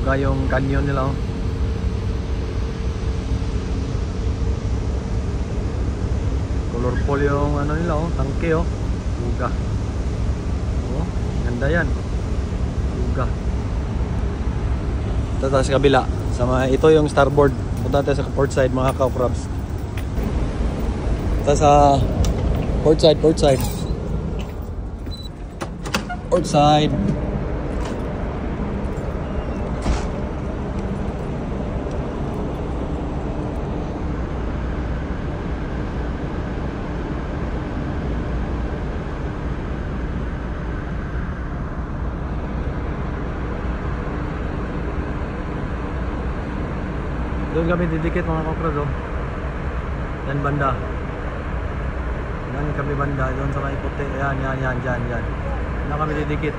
Buga yung canyon nila, oh. Colorful yung ano nila, oh, tangke, oh. Buga. Oh, ganda yan. Buga. Ito tayo sa kabila. Ito yung starboard. Punta tayo sa port side, mga ka-crabs. Ito sa port side. Port side. Doon kami didikit, mga ka-crabs, oh. Yan banda. Yan kami banda. Doon sa may puti. Yan. Yan kami didikit.